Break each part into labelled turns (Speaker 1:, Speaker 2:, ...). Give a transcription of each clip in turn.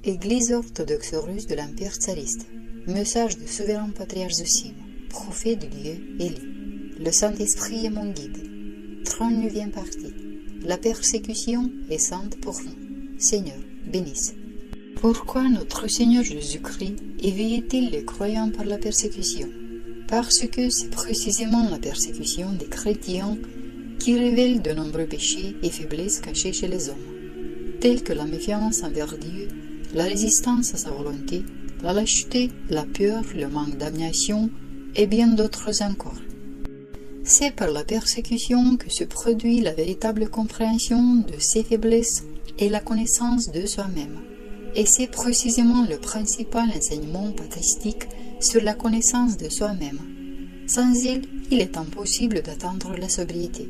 Speaker 1: Église orthodoxe russe de l'Empire tsariste. Message du souverain patriarche Zosime, prophète de Dieu Élie. Le Saint-Esprit est mon guide. 39e partie. La persécution est sainte pour nous. Seigneur, bénisse. Pourquoi notre Seigneur Jésus-Christ éveillait-il les croyants par la persécution? Parce que c'est précisément la persécution des chrétiens qui révèle de nombreux péchés et faiblesses cachés chez les hommes, tels que la méfiance envers Dieu, la résistance à sa volonté, la lâcheté, la peur, le manque d'abnégation et bien d'autres encore. C'est par la persécution que se produit la véritable compréhension de ses faiblesses et la connaissance de soi-même. Et c'est précisément le principal enseignement patristique sur la connaissance de soi-même. Sans elle, il est impossible d'atteindre la sobriété.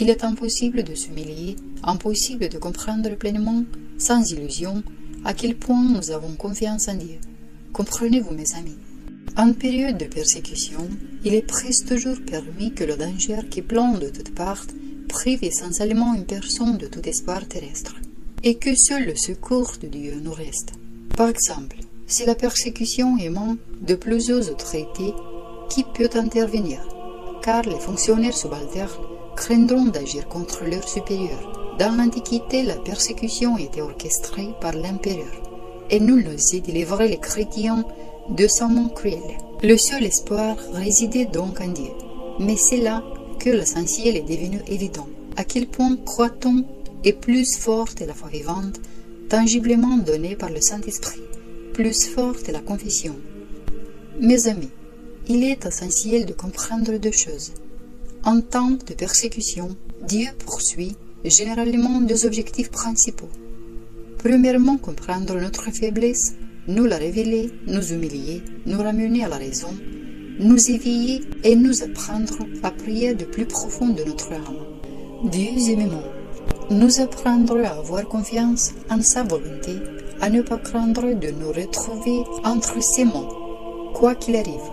Speaker 1: Il est impossible de s'humilier, impossible de comprendre pleinement, sans illusion, à quel point nous avons confiance en Dieu. Comprenez-vous, mes amis? En période de persécution, il est presque toujours permis que le danger qui plombe de toutes parts prive essentiellement une personne de tout espoir terrestre, et que seul le secours de Dieu nous reste. Par exemple, si la persécution émane de plusieurs autorités, qui peut intervenir? Car les fonctionnaires subalternes craindront d'agir contre leurs supérieurs. Dans l'Antiquité, la persécution était orchestrée par l'empereur, et nul n'osait délivrer les chrétiens de son monde cruel. Le seul espoir résidait donc en Dieu. Mais c'est là que l'essentiel est devenu évident. À quel point croit-on est plus forte est la foi vivante, tangiblement donnée par le Saint-Esprit. Plus forte est la confession. Mes amis, il est essentiel de comprendre deux choses. En temps de persécution, Dieu poursuit généralement deux objectifs principaux. Premièrement, comprendre notre faiblesse, nous la révéler, nous humilier, nous ramener à la raison, nous éveiller et nous apprendre à prier de plus profond de notre âme. Deuxièmement, nous apprendre à avoir confiance en sa volonté, à ne pas craindre de nous retrouver entre ses mains, quoi qu'il arrive.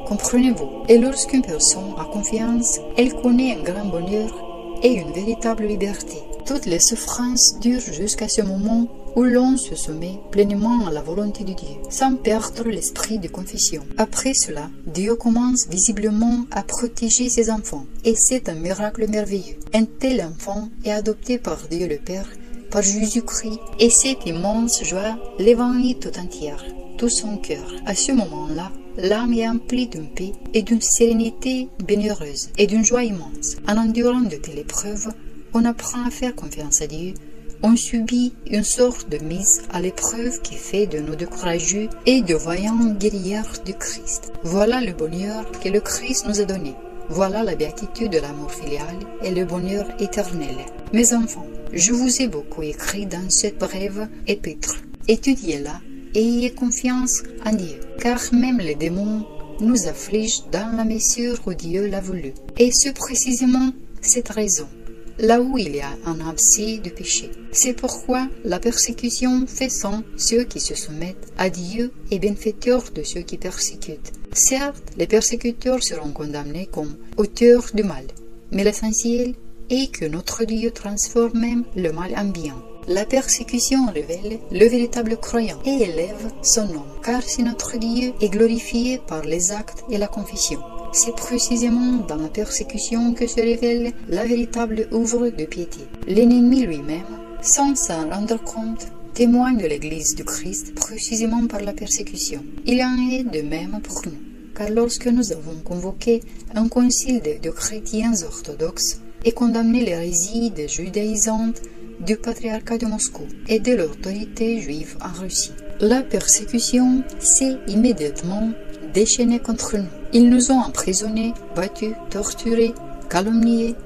Speaker 1: Comprenez-vous? Et lorsqu'une personne a confiance, elle connaît un grand bonheur et une véritable liberté. Toutes les souffrances durent jusqu'à ce moment où l'on se soumet pleinement à la volonté de Dieu, sans perdre l'esprit de confession. Après cela, Dieu commence visiblement à protéger ses enfants, et c'est un miracle merveilleux. Un tel enfant est adopté par Dieu le Père, par Jésus-Christ, et cette immense joie l'évanouit tout entière, tout son cœur. À ce moment-là, l'âme est emplie d'une paix et d'une sérénité bienheureuse et d'une joie immense. En endurant de telles épreuves, on apprend à faire confiance à Dieu. On subit une sorte de mise à l'épreuve qui fait de nous de courageux et de vaillants guerriers du Christ. Voilà le bonheur que le Christ nous a donné. Voilà la béatitude de l'amour filial et le bonheur éternel. Mes enfants, je vous ai beaucoup écrit dans cette brève épître. Étudiez-la et ayez confiance en Dieu, car même les démons nous affligent dans la mesure où Dieu l'a voulu. Et c'est précisément cette raison, là où il y a un abcès de péché. C'est pourquoi la persécution fait sans ceux qui se soumettent à Dieu et bienfaiteur de ceux qui persécutent. Certes, les persécuteurs seront condamnés comme auteurs du mal, mais l'essentiel est que notre Dieu transforme même le mal en bien. La persécution révèle le véritable croyant et élève son nom, car si notre Dieu est glorifié par les actes et la confession, c'est précisément dans la persécution que se révèle la véritable œuvre de piété. L'ennemi lui-même, sans s'en rendre compte, témoigne de l'Église du Christ précisément par la persécution. Il en est de même pour nous, car lorsque nous avons convoqué un concile de chrétiens orthodoxes et condamné l'hérésie des judaïsantes du patriarcat de Moscou et de l'autorité juive en Russie, la persécution s'est immédiatement déchaînée contre nous. Ils nous ont emprisonnés, battus, torturés, calomniés.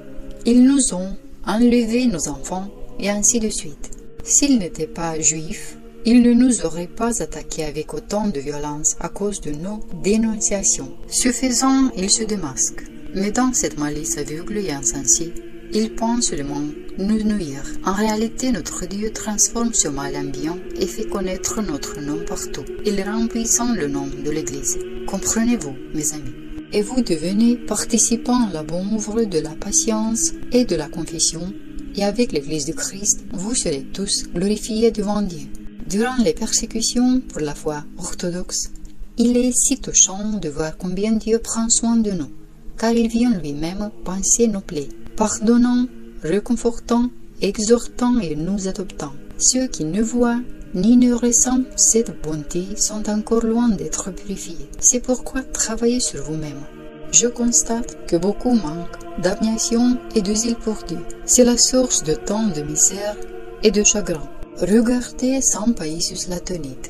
Speaker 1: Ils nous ont enlevé nos enfants et ainsi de suite. S'ils n'étaient pas juifs, ils ne nous auraient pas attaqués avec autant de violence à cause de nos dénonciations. Ce faisant, ils se démasquent. Mais dans cette malice aveugle et insensée, ils pensent seulement nous nuire. En réalité, notre Dieu transforme ce mal en bien et fait connaître notre nom partout. Il rend puissant le nom de l'Église. Comprenez-vous, mes amis? Et vous devenez participants à la bonne œuvre de la patience et de la confession, et avec l'Église du Christ, vous serez tous glorifiés devant Dieu. Durant les persécutions pour la foi orthodoxe, il est si touchant de voir combien Dieu prend soin de nous, car il vient lui-même panser nos plaies, pardonnant, réconfortant, exhortant et nous adoptant. Ceux qui ne voient ni ne ressentent cette bonté sont encore loin d'être purifiés. C'est pourquoi travaillez sur vous-même. Je constate que beaucoup manquent d'abnégation et de zèle pour Dieu. C'est la source de tant de misère et de chagrin. Regardez Saint-Païsius Latonide.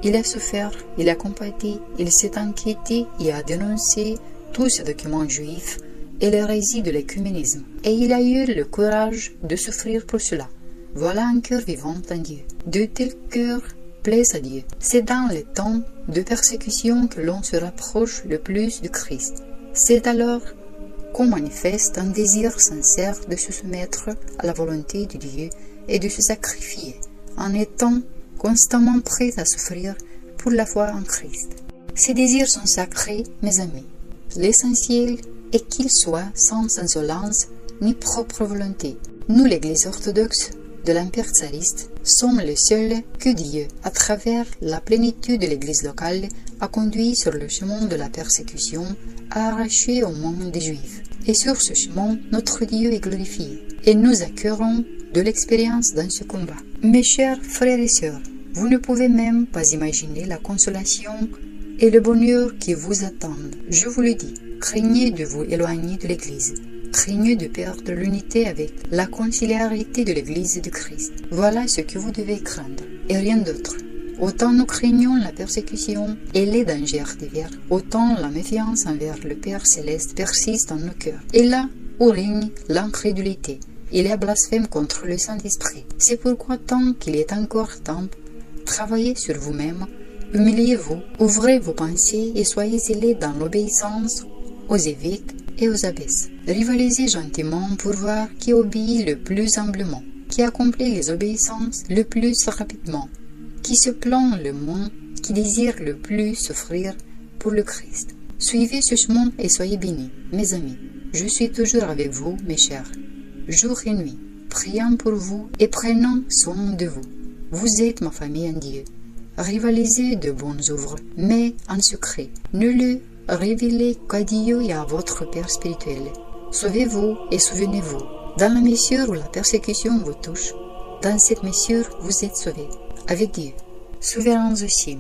Speaker 1: Il a souffert, il a compati, il s'est inquiété et a dénoncé tous ces documents juifs et l'hérésie de l'écuménisme. Et il a eu le courage de souffrir pour cela. Voilà un cœur vivant en Dieu. De tels cœurs plaisent à Dieu. C'est dans les temps de persécution que l'on se rapproche le plus du Christ. C'est alors qu'on manifeste un désir sincère de se soumettre à la volonté de Dieu et de se sacrifier, en étant constamment prêt à souffrir pour la foi en Christ. Ces désirs sont sacrés, mes amis. L'essentiel est qu'ils soient sans insolence ni propre volonté. Nous, l'Église orthodoxe de l'Empire tsariste, sommes les seuls que Dieu, à travers la plénitude de l'Église locale, a conduit sur le chemin de la persécution, a arraché au monde des Juifs. Et sur ce chemin, notre Dieu est glorifié. Et nous acquérons de l'expérience dans ce combat. Mes chers frères et sœurs, vous ne pouvez même pas imaginer la consolation et le bonheur qui vous attendent. Je vous le dis, craignez de vous éloigner de l'Église. Craignez de perdre l'unité avec la conciliarité de l'Église du Christ. Voilà ce que vous devez craindre, et rien d'autre. Autant nous craignons la persécution et les dangers divers, autant la méfiance envers le Père Céleste persiste dans nos cœurs. Et là où règne l'incrédulité, il y a blasphème contre le Saint-Esprit. C'est pourquoi tant qu'il est encore temps, travaillez sur vous-même, humiliez-vous, ouvrez vos pensées et soyez zélés dans l'obéissance aux évêques et aux abbesses. Rivalisez gentiment pour voir qui obéit le plus humblement, qui accomplit les obéissances le plus rapidement, qui se plaint le moins, qui désire le plus souffrir pour le Christ. Suivez ce chemin et soyez bénis, mes amis. Je suis toujours avec vous, mes chers, jour et nuit, priant pour vous et prenant soin de vous. Vous êtes ma famille en Dieu. Rivalisez de bonnes œuvres, mais en secret. Ne le révélez qu'à Dieu et à votre Père spirituel. Sauvez-vous et souvenez-vous. Dans la mesure où la persécution vous touche, dans cette mesure vous êtes sauvés. Avec Dieu, souverain Zosim.